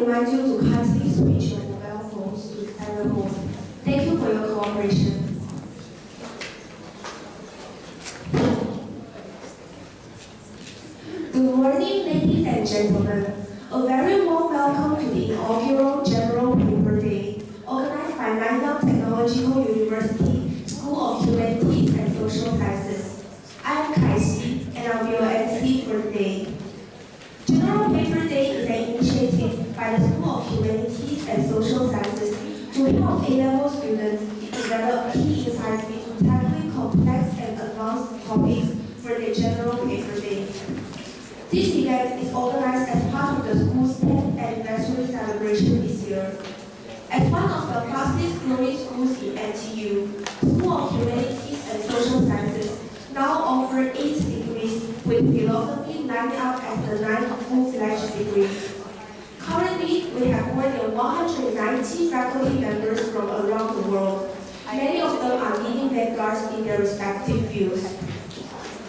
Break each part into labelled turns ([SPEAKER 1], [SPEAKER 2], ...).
[SPEAKER 1] remind you to kindly switch your mobile phones to silent mode. Thank you for your cooperation. Good morning, ladies and gentlemen. A very warm welcome to the inaugural General Paper Day, organized by Nanyang Technological University School of Humanities and Social Sciences. I am Kai-Xi, and I will be your MC for the day. General Paper Day is an initiative by the School of Humanities and Social Sciences to help A-level students develop key insights into tackling complex and advanced topics for their General Paper Day. This event is organized as part of the school's 10th anniversary celebration this year. As one of the fastest growing schools in NTU, School of Humanities and Social Sciences now offer 8 degrees, with philosophy lining up as the 9th full-fledged degree. Currently, we have more than 190 faculty members from around the world. Many of them are leading vanguards in their respective fields.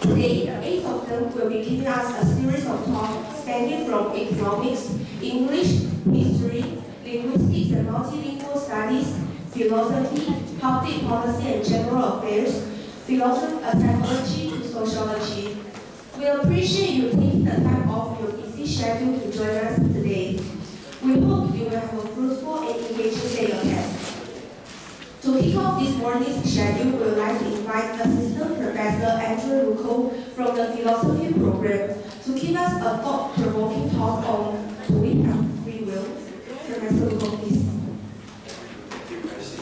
[SPEAKER 1] Today, 8 of them will be giving us a series of talks spanning from economics, English, history, linguistics and multilingual studies, philosophy, public policy and general affairs, psychology to sociology. We appreciate you taking the time off your busy schedule to join us today. We hope you will have a fruitful and engaging day ahead. To kick off this morning's schedule, we would like to invite Assistant Professor Andres Luco from the Philosophy program to give us a thought-provoking talk on do we have free will? Professor Luco, please.
[SPEAKER 2] Thank you, Kai-Xi.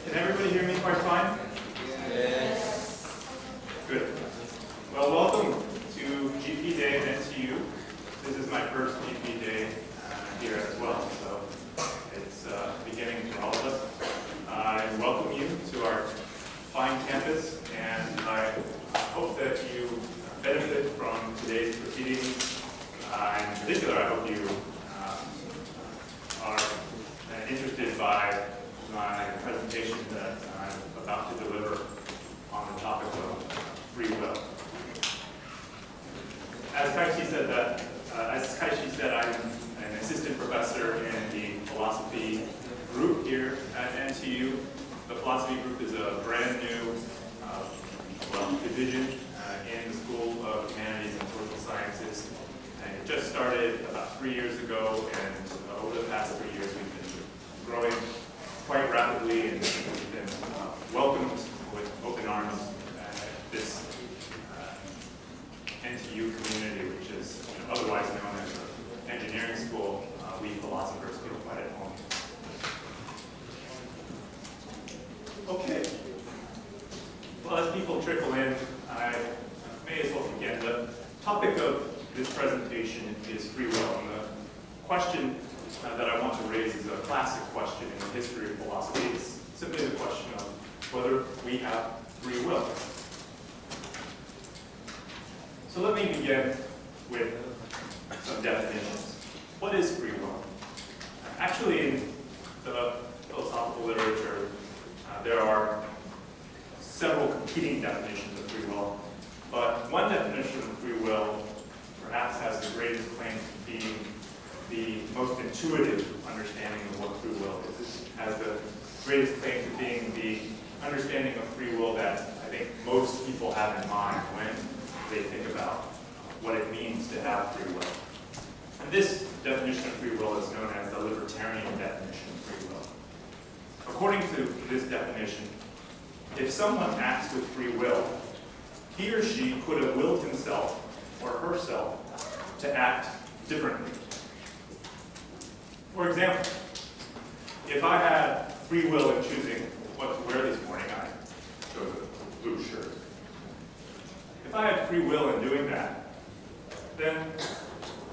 [SPEAKER 2] Can everybody hear me quite fine? Yes. Good. Well, welcome to GP Day at NTU. This is my first GP Day here as well, so it's beginning for all of us. I welcome you to our fine campus, and I hope that you benefit from today's proceedings. In particular, I hope you are interested by my presentation that I'm about to deliver on the topic of free will. As Kai-Xi said, I'm an assistant professor in the philosophy group here at NTU. The philosophy group is a brand new division in the School of Humanities and Social Sciences. And it just started about 3 years ago, and over the past 3 years we've been growing quite rapidly, and we've been welcomed with open arms at this NTU community, which is otherwise known as an engineering school. We philosophers feel quite at home. Okay. Well, as people trickle in, I may as well begin. The topic of this presentation is free will, and the question that I want to raise is a classic question in the history of philosophy. It's simply the question of whether we have free will. So let me begin with some definitions. What is free will? Actually, in the philosophical literature, there are several competing definitions of free will, but one definition of free will perhaps has the greatest claim to being the most intuitive understanding of what free will is. It has the greatest claim to being the understanding of free will that I think most people have in mind when they think about what it means to have free will. And this definition of free will is known as the libertarian definition of free will. According to this definition, if someone acts with free will, he or she could have willed himself or herself to act differently. For example, if I had free will in choosing what to wear this morning, I chose a blue shirt. If I had free will in doing that, then,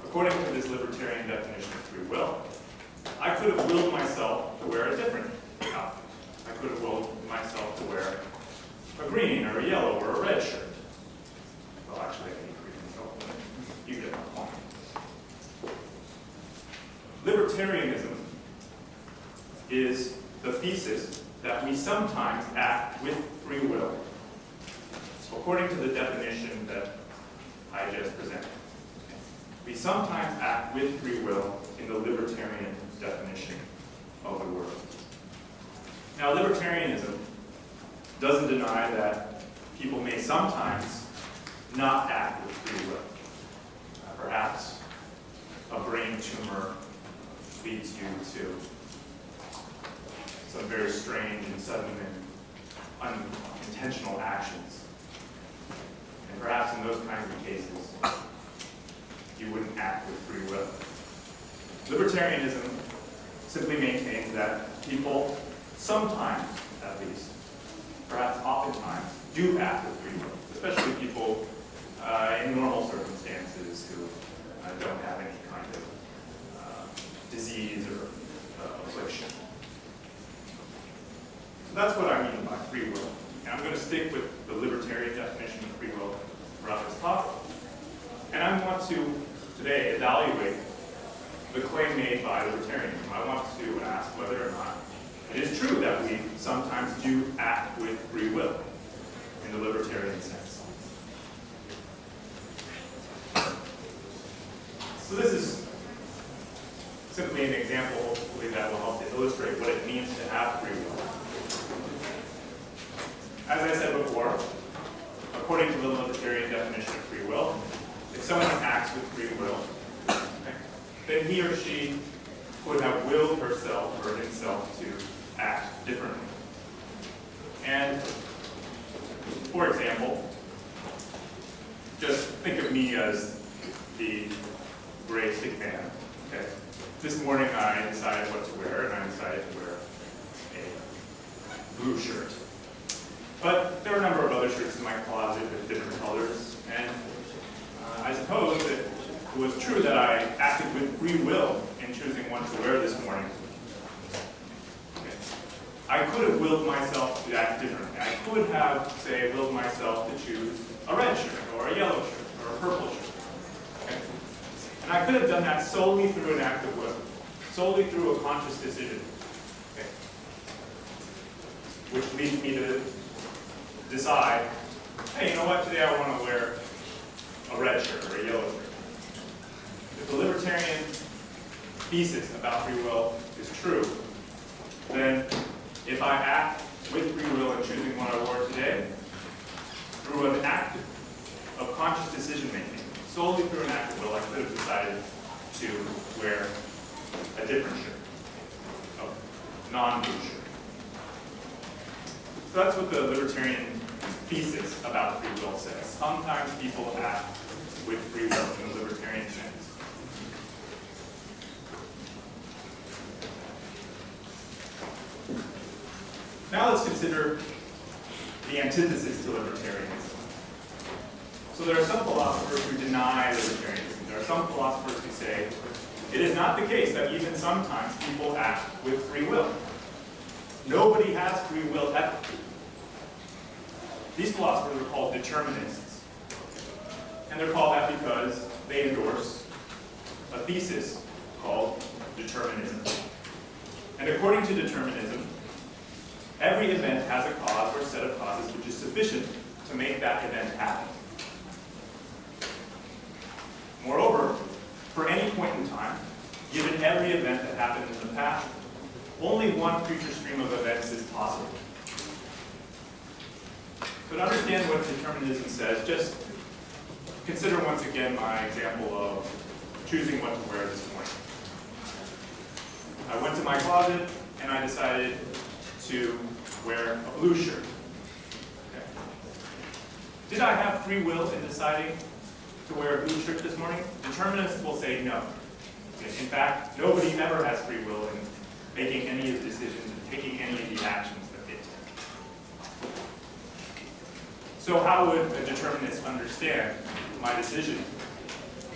[SPEAKER 2] according to this libertarian definition of free will, I could have willed myself to wear a different outfit. I could have willed myself to wear a green or a yellow or a red shirt. Well, actually, I hate green, so you get my point. Libertarianism is the thesis that we sometimes act with free will, according to the definition that I just presented. we sometimes act with free will in the libertarian definition of the word. Now, libertarianism doesn't deny that people may sometimes not act with free will. Perhaps a brain tumor leads you to some very strange and sudden and unintentional actions. And perhaps in those kinds of cases, you wouldn't act with free will. Libertarianism simply maintains that people sometimes, at least, perhaps oftentimes, do act with free will, especially people in normal circumstances who don't have any kind of disease or affliction. So that's what I mean by free will. And I'm going to stick with the libertarian definition of free will throughout this talk. And I want to today evaluate the claim made by libertarianism. I want to ask whether or not it is true that we sometimes do act with free will in the libertarian sense. So this is simply an example, hopefully, that will help to illustrate what it means to have free will. As I said before, according to the libertarian definition of free will, if someone acts with free will, then he or she would have willed herself or himself to act differently. And, for example, just think of me as the gray stick man. Okay. This morning I decided what to wear, and I decided to wear a blue shirt. But there are a number of other shirts in my closet with different colors, and I suppose that it was true that I acted with free will in choosing what to wear this morning. Okay. I could have willed myself to act differently. I could have, say, willed myself to choose a red shirt, or a yellow shirt, or a purple shirt. Okay. And I could have done that solely through an act of will, solely through a conscious decision. Okay. Which leads me to decide, hey, you know what, today I want to wear a red shirt or a yellow shirt. If the libertarian thesis about free will is true, then if I act with free will in choosing what I wore today, through an act of conscious decision making, solely through an act of will, I could have decided to wear a different shirt, a non-blue shirt. So that's what the libertarian thesis about free will says. Sometimes people act with free will in the libertarian sense. Now let's consider the antithesis to libertarianism. So there are some philosophers who deny libertarianism. There are some philosophers who say it is not the case that even sometimes people act with free will. Nobody has free will ever. These philosophers are called determinists. And they're called that because they endorse a thesis called determinism. And according to determinism, every event has a cause or a set of causes which is sufficient to make that event happen. Moreover, for any point in time, given every event that happened in the past, only one future stream of events is possible. So to understand what determinism says, just consider once again my example of choosing what to wear this morning. I went to my closet and I decided to wear a blue shirt. Okay. Did I have free will in deciding to wear a blue shirt this morning? Determinists will say no. Okay. In fact, nobody ever has free will in making any of the decisions and taking any of the actions that they take. So how would a determinist understand my decision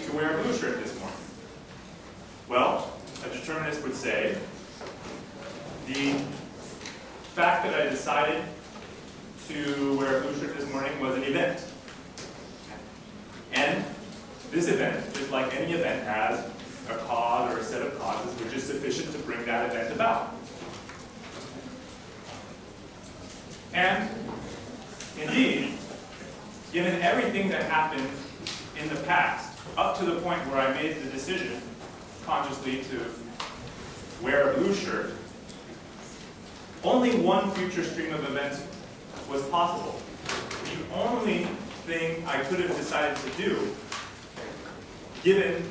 [SPEAKER 2] to wear a blue shirt this morning? Well, a determinist would say, the fact that I decided to wear a blue shirt this morning was an event. And this event, just like any event, has a cause or a set of causes which is sufficient to bring that event about. And indeed, given everything that happened in the past, up to the point where I made the decision consciously to wear a blue shirt, only one future stream of events was possible. The only thing I could have decided to do, given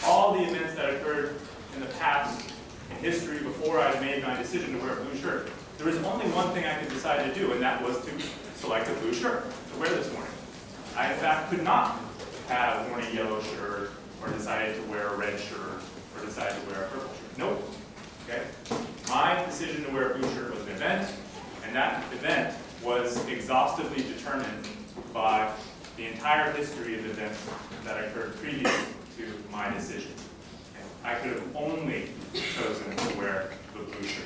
[SPEAKER 2] all the events that occurred in the past, in history, before I made my decision to wear a blue shirt, there was only one thing I could decide to do, and that was to select a blue shirt to wear this morning. I, in fact, could not have worn a yellow shirt, or decided to wear a red shirt, or decided to wear a purple shirt. Nope. Okay? My decision to wear a blue shirt was an event, and that event was exhaustively determined by the entire history of events that occurred previous to my decision. I could have only chosen to wear the blue shirt.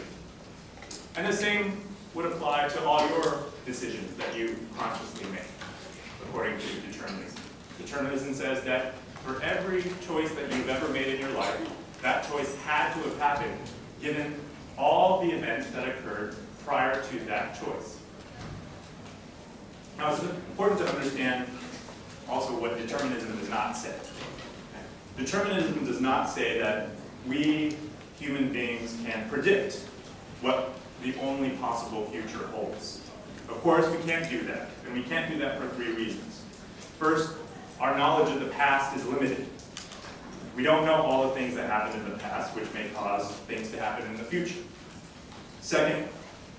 [SPEAKER 2] And the same would apply to all your decisions that you consciously make, according to determinism. Determinism says that for every choice that you've ever made in your life, that choice had to have happened given all the events that occurred prior to that choice. Now, it's important to understand also what determinism does not say. Determinism does not say that we human beings can predict what the only possible future holds. Of course, we can't do that, and we can't do that for three reasons. First, our knowledge of the past is limited. We don't know all the things that happened in the past, which may cause things to happen in the future. Second,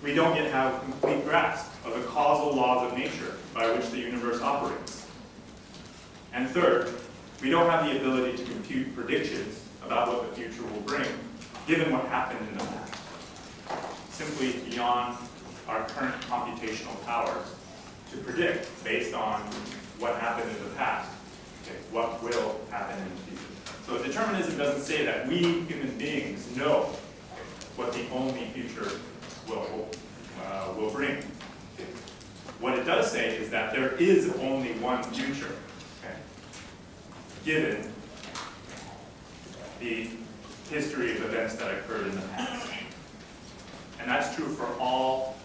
[SPEAKER 2] we don't yet have a complete grasp of the causal laws of nature by which the universe operates. And third, we don't have the ability to compute predictions about what the future will bring, given what happened in the past. Simply beyond our current computational powers to predict, based on what happened in the past, okay, what will happen in the future. So determinism doesn't say that we human beings know what the only future will bring. What it does say is that there is only one future, okay, given the history of events that occurred in the past. And that's true for all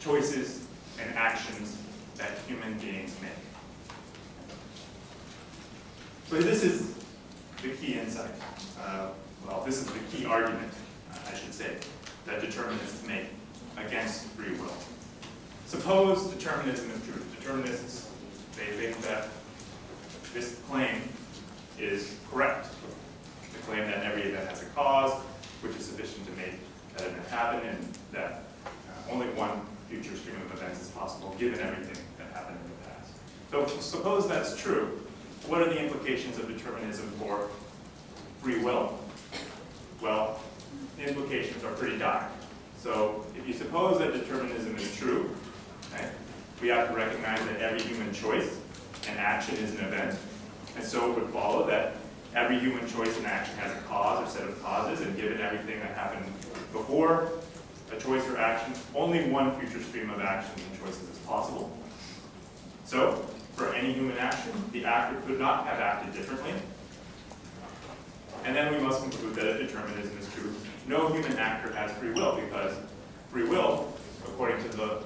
[SPEAKER 2] choices and actions that human beings make. So this is the key insight. Well, this is the key argument, I should say, that determinists make against free will. Suppose determinism is true. Determinists, they think that this claim is correct. The claim that every event has a cause, which is sufficient to make that event happen, and that only one future stream of events is possible, given everything that happened in the past. So suppose that's true. What are the implications of determinism for free will? Well, the implications are pretty dire. So if you suppose that determinism is true, okay, we have to recognize that every human choice and action is an event. And so it would follow that every human choice and action has a cause or set of causes, and given everything that happened before a choice or action, only one future stream of actions and choices is possible. So, for any human action, the actor could not have acted differently. And then we must conclude that if determinism is true, no human actor has free will, because free will, according to the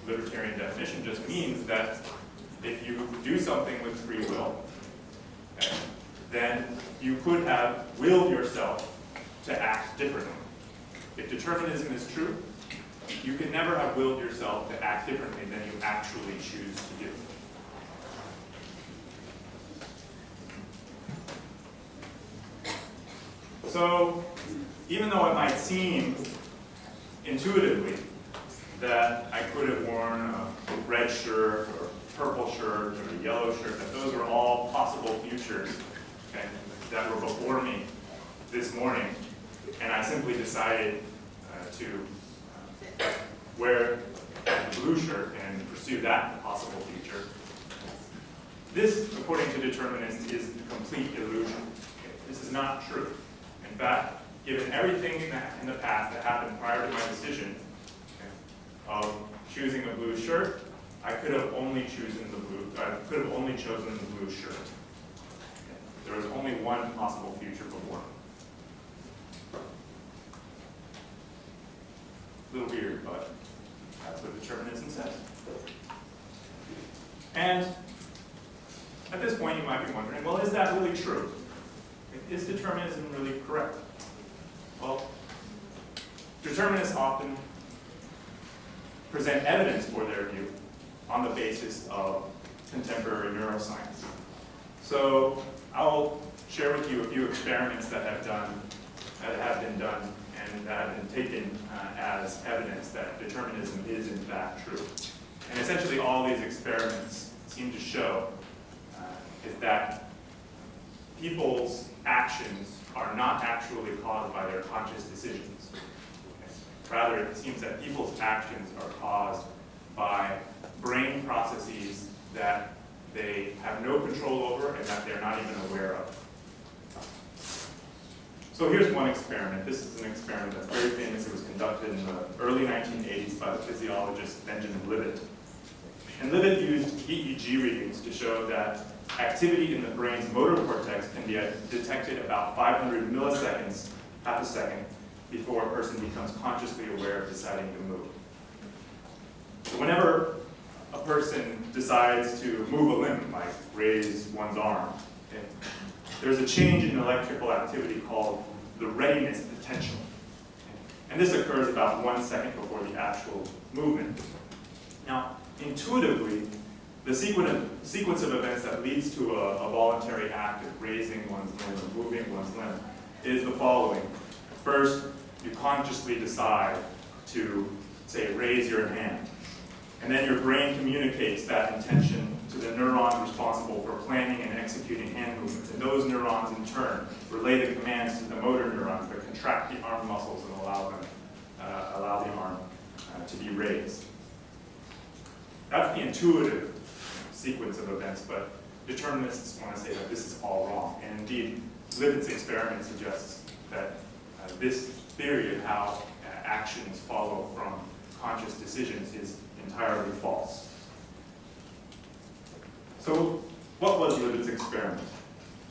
[SPEAKER 2] libertarian definition, just means that if you do something with free will, okay, then you could have willed yourself to act differently. If determinism is true, you can never have willed yourself to act differently than you actually choose to do. So, even though it might seem intuitively that I could have worn a red shirt or purple shirt or a yellow shirt, that those were all possible futures, okay, that were before me this morning, and I simply decided to wear a blue shirt and pursue that possible future. This, according to determinists, is a complete illusion. Okay, this is not true. In fact, given everything in the past that happened prior to my decision, okay, of choosing a blue shirt, I could have only chosen the blue shirt. Okay, there was only one possible future before. A little weird, but that's what determinism says. And At this point, you might be wondering, well, is that really true? Is determinism really correct? Well, determinists often present evidence for their view on the basis of contemporary neuroscience. So I'll share with you a few experiments that have been done and that have been taken as evidence that determinism is in fact true. And essentially all these experiments seem to show is that people's actions are not actually caused by their conscious decisions. Rather, it seems that people's actions are caused by brain processes that they have no control over and that they're not even aware of. So here's one experiment. This is an experiment that's very famous. It was conducted in the early 1980s by the physiologist Benjamin Libet. And Libet used EEG readings to show that activity in the brain's motor cortex can be detected about 500 milliseconds, half a second, before a person becomes consciously aware of deciding to move. So whenever a person decides to move a limb, like raise one's arm, okay, there's a change in electrical activity called the readiness potential. And this occurs about 1 second before the actual movement. Now, intuitively, the sequence of events that leads to a voluntary act of raising one's limb or moving one's limb is the following. First, you consciously decide to, say, raise your hand. And then your brain communicates that intention to the neurons responsible for planning and executing hand movements. And those neurons, in turn, relay the commands to the motor neurons that contract the arm muscles and allow the arm to be raised. That's the intuitive sequence of events, but determinists want to say that this is all wrong. And indeed, Libet's experiment suggests that this theory of how actions follow from conscious decisions is entirely false. So what was Libet's experiment?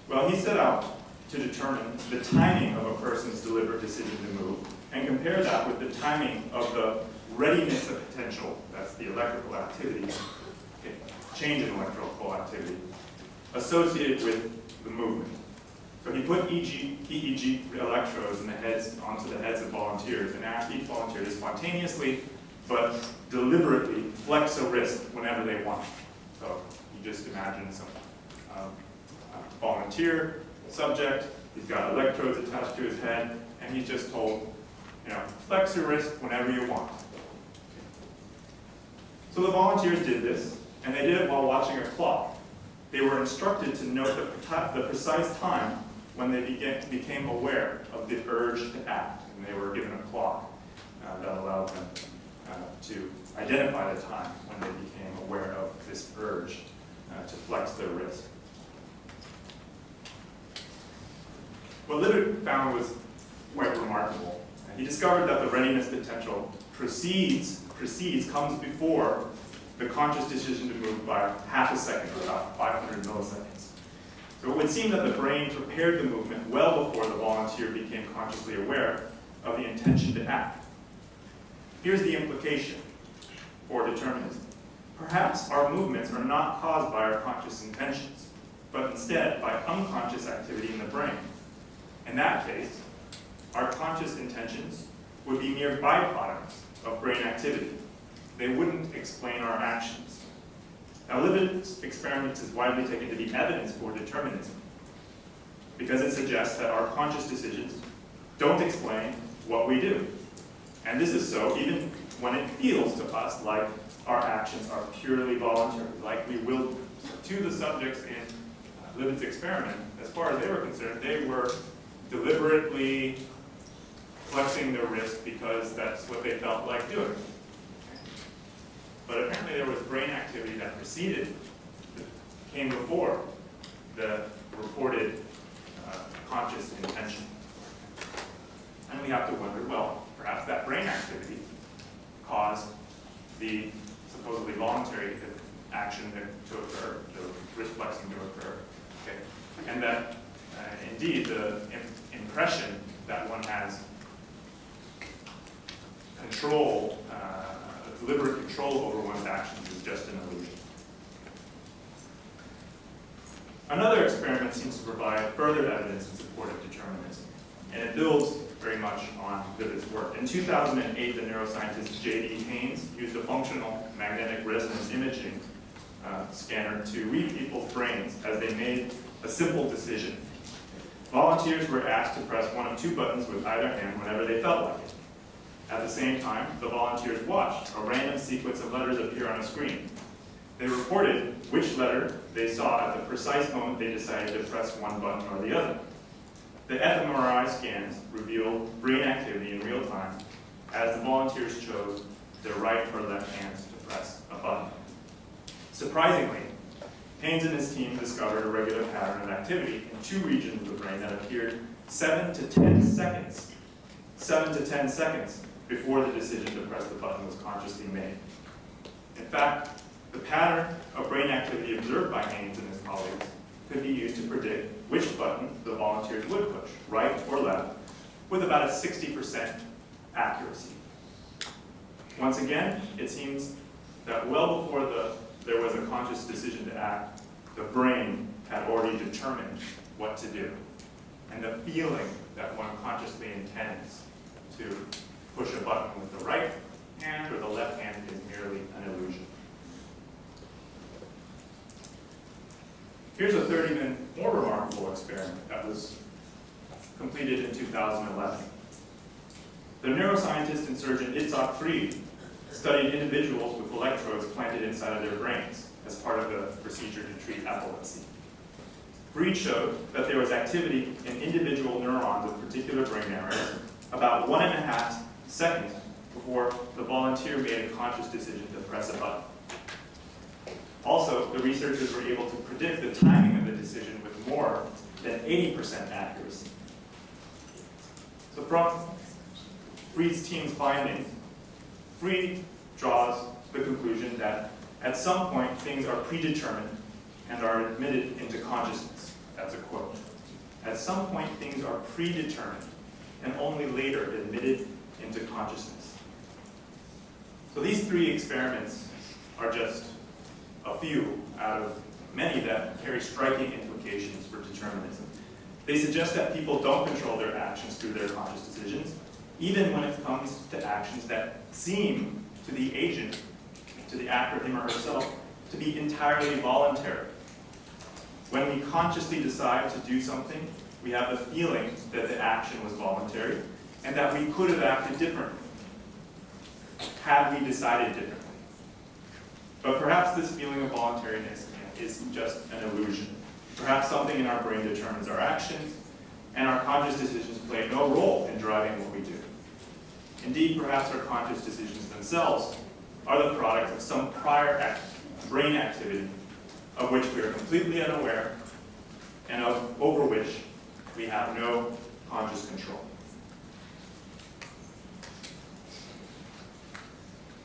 [SPEAKER 2] Well, he set out to determine the timing of a person's deliberate decision to move and compare that with the timing of the readiness of potential, that's the electrical activity, change in electrical activity, associated with the movement. So he put EEG electrodes onto the heads of volunteers and asked each volunteer to spontaneously but deliberately flex a wrist whenever they want. So you just imagine some volunteer subject, he's got electrodes attached to his head, and he's just told, flex your wrist whenever you want. So the volunteers did this, and they did it while watching a clock. They were instructed to note the precise time when they became aware of the urge to act, and they were given a clock that allowed them to identify the time when they became aware of this urge to flex their wrist. What Libet found was quite remarkable. He discovered that the readiness potential comes before the conscious decision to move by half a second, or about 500 milliseconds. So it would seem that the brain prepared the movement well before the volunteer became consciously aware of the intention to act. Here's the implication for determinism. Perhaps our movements are not caused by our conscious intentions, but instead by unconscious activity in the brain. In that case, our conscious intentions would be mere byproducts of brain activity. They wouldn't explain our actions. Now, Libet's experiment is widely taken to be evidence for determinism because it suggests that our conscious decisions don't explain what we do. And this is so even when it feels to us like our actions are purely voluntary, like we will to the subjects in Libet's experiment. As far as they were concerned, they were deliberately flexing their wrist because that's what they felt like doing. But apparently there was brain activity that came before the reported conscious intention. And we have to wonder, well, perhaps that brain activity caused the supposedly voluntary action to occur, the wrist flexing to occur, okay? And that indeed the impression that one has control, deliberate control over one's actions is just an illusion. Another experiment seems to provide further evidence in support of determinism, and it builds very much on Libet's work. In 2008, the neuroscientist J.D. Haynes used a functional magnetic resonance imaging scanner to read people's brains as they made a simple decision. Volunteers were asked to press one of two buttons with either hand whenever they felt like it. At the same time, the volunteers watched a random sequence of letters appear on a screen. They reported which letter they saw at the precise moment they decided to press one button or the other. The fMRI scans revealed brain activity in real time as the volunteers chose their right or left hands to press a button. Surprisingly, Haynes and his team discovered a regular pattern of activity in two regions of the brain that appeared 7 to 10 seconds before the decision to press the button was consciously made. In fact, the pattern of brain activity observed by Haynes and his colleagues could be used to predict which button the volunteers would push, right or left, with about a 60% accuracy. Once again, it seems that well before there was a conscious decision to act, the brain had already determined what to do. And the feeling that one consciously intends to push a button with the right hand or the left hand is merely an illusion. Here's a third, even more remarkable experiment that was completed in 2011. The neuroscientist and surgeon Itzhak Fried studied individuals with electrodes planted inside of their brains as part of the procedure to treat epilepsy. Fried showed that there was activity in individual neurons of particular brain areas about 1.5 seconds before the volunteer made a conscious decision to press a button. Also, the researchers were able to predict the timing of the decision with more than 80% accuracy. So from Fried's team's findings, Fried draws the conclusion that at some point things are predetermined and are admitted into consciousness. That's a quote. At some point things are predetermined and only later admitted into consciousness. So these three experiments are just a few out of many that carry striking implications for determinism. They suggest that people don't control their actions through their conscious decisions, even when it comes to actions that seem to the agent, to the actor, him or herself, to be entirely voluntary. When we consciously decide to do something, we have the feeling that the action was voluntary and that we could have acted differently had we decided differently. But perhaps this feeling of voluntariness is just an illusion. Perhaps something in our brain determines our actions, and our conscious decisions play no role in driving what we do. Indeed, perhaps our conscious decisions themselves are the product of some prior brain activity of which we are completely unaware and over which we have no conscious control.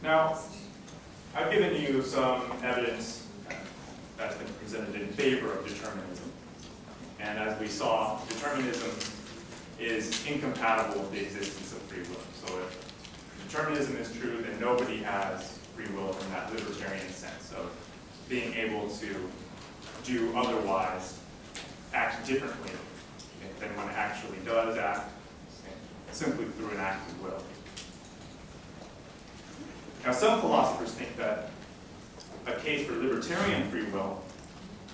[SPEAKER 2] Now, I've given you some evidence that's been presented in favor of determinism. And as we saw, determinism is incompatible with the existence of free will. So if determinism is true, then nobody has free will in that libertarian sense of being able to do otherwise, act differently than one actually does act, simply through an act of will. Now, some philosophers think that a case for libertarian free will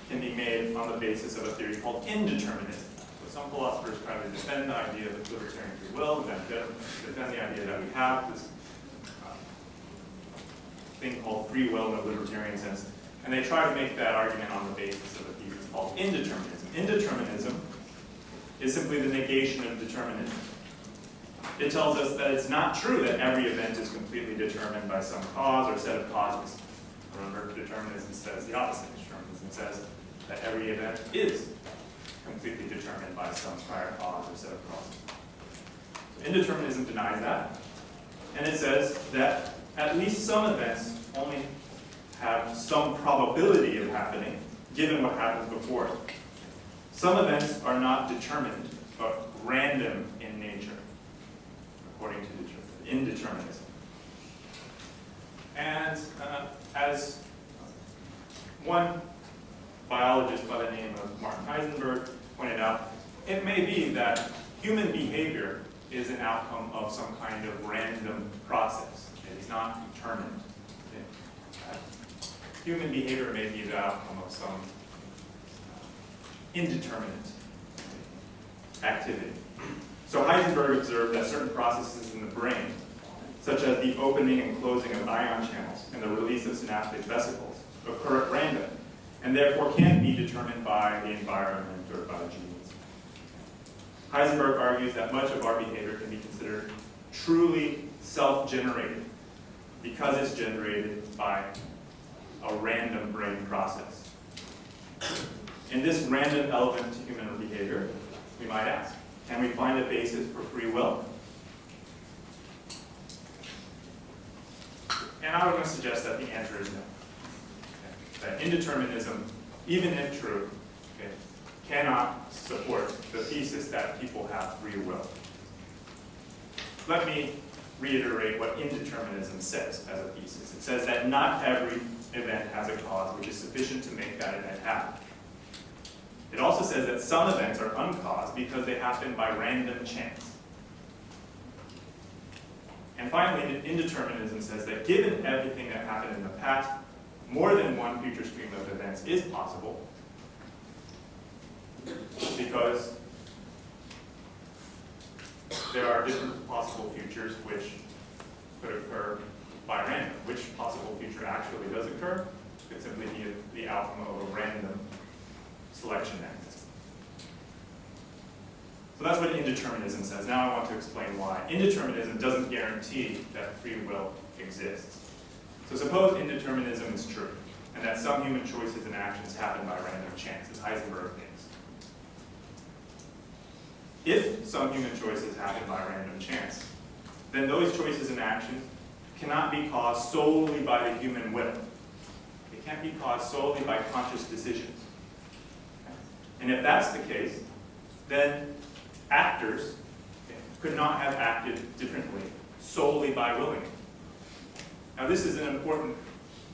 [SPEAKER 2] can be made on the basis of a theory called indeterminism. So some philosophers try to defend the idea of libertarian free will, and then defend the idea that we have this thing called free will in the libertarian sense, and they try to make that argument on the basis of a theory called indeterminism. Indeterminism is simply the negation of determinism. It tells us that it's not true that every event is completely determined by some cause or set of causes. Remember, determinism says the opposite. Determinism says that every event is completely determined by some prior cause or set of causes. So indeterminism denies that, and it says that at least some events only have some probability of happening, given what happens before it. Some events are not determined, but random in nature, according to indeterminism. And as one biologist by the name of Martin Heisenberg pointed out, it may be that human behavior is an outcome of some kind of random process. It is not determined. Human behavior may be the outcome of some indeterminate activity. So Heisenberg observed that certain processes in the brain, such as the opening and closing of ion channels and the release of synaptic vesicles, occur at random, and therefore can't be determined by the environment or by genes. Heisenberg argues that much of our behavior can be considered truly self-generated because it's generated by a random brain process. In this random element to human behavior, we might ask, can we find a basis for free will? And I would going to suggest that the answer is no. That indeterminism, even if true, cannot support the thesis that people have free will. Let me reiterate what indeterminism says as a thesis. It says that not every event has a cause which is sufficient to make that event happen. It also says that some events are uncaused because they happen by random chance. And finally, indeterminism says that given everything that happened in the past, more than one future stream of events is possible because there are different possible futures which could occur by random. Which possible future actually does occur could simply be the outcome of a random selection mechanism. So that's what indeterminism says. Now I want to explain why. Indeterminism doesn't guarantee that free will exists. So suppose indeterminism is true, and that some human choices and actions happen by random chance, as Heisenberg thinks. If some human choices happen by random chance, then those choices and actions cannot be caused solely by the human will. It can't be caused solely by conscious decisions. And if that's the case, then actors could not have acted differently solely by willing. Now this is an important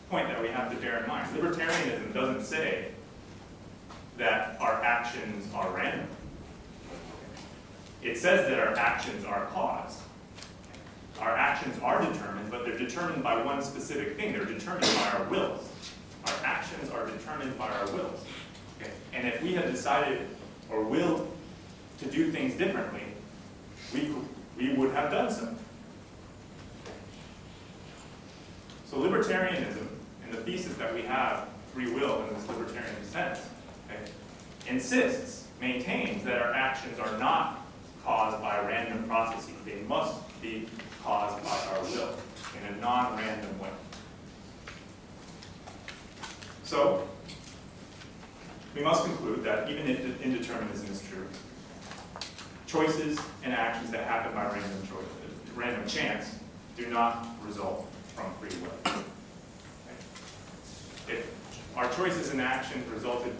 [SPEAKER 2] point that we have to bear in mind. Libertarianism doesn't say that our actions are random. It says that our actions are caused. Our actions are determined, but they're determined by one specific thing. They're determined by our wills. Our actions are determined by our wills. Okay? And if we had decided or willed to do things differently, we would have done so. So libertarianism, and the thesis that we have free will in this libertarian sense, maintains that our actions are not caused by random processes. They must be caused by our will in a non-random way. So, we must conclude that even if indeterminism is true, choices and actions that happen by random chance do not result from free will. If our choices and actions resulted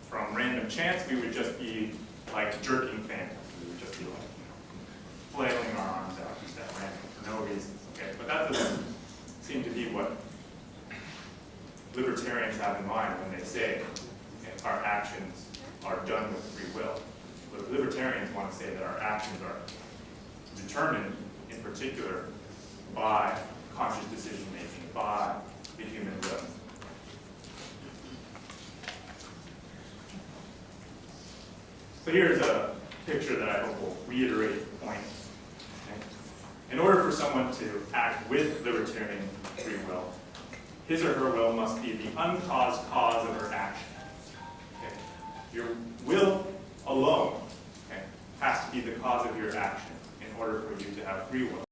[SPEAKER 2] from random chance, we would just be like jerking phantoms. We would just be like, flailing our arms out just at random for no reason. Okay, but that doesn't seem to be what libertarians have in mind when they say our actions are done with free will. But libertarians want to say that our actions are determined, in particular, by conscious decision making, by the human will. So here's a picture that I hope will reiterate the point. Okay? In order for someone to act with libertarian free will, his or her will must be the uncaused cause of her action. Okay? Your will alone has to be the cause of your action in order for you to have free will.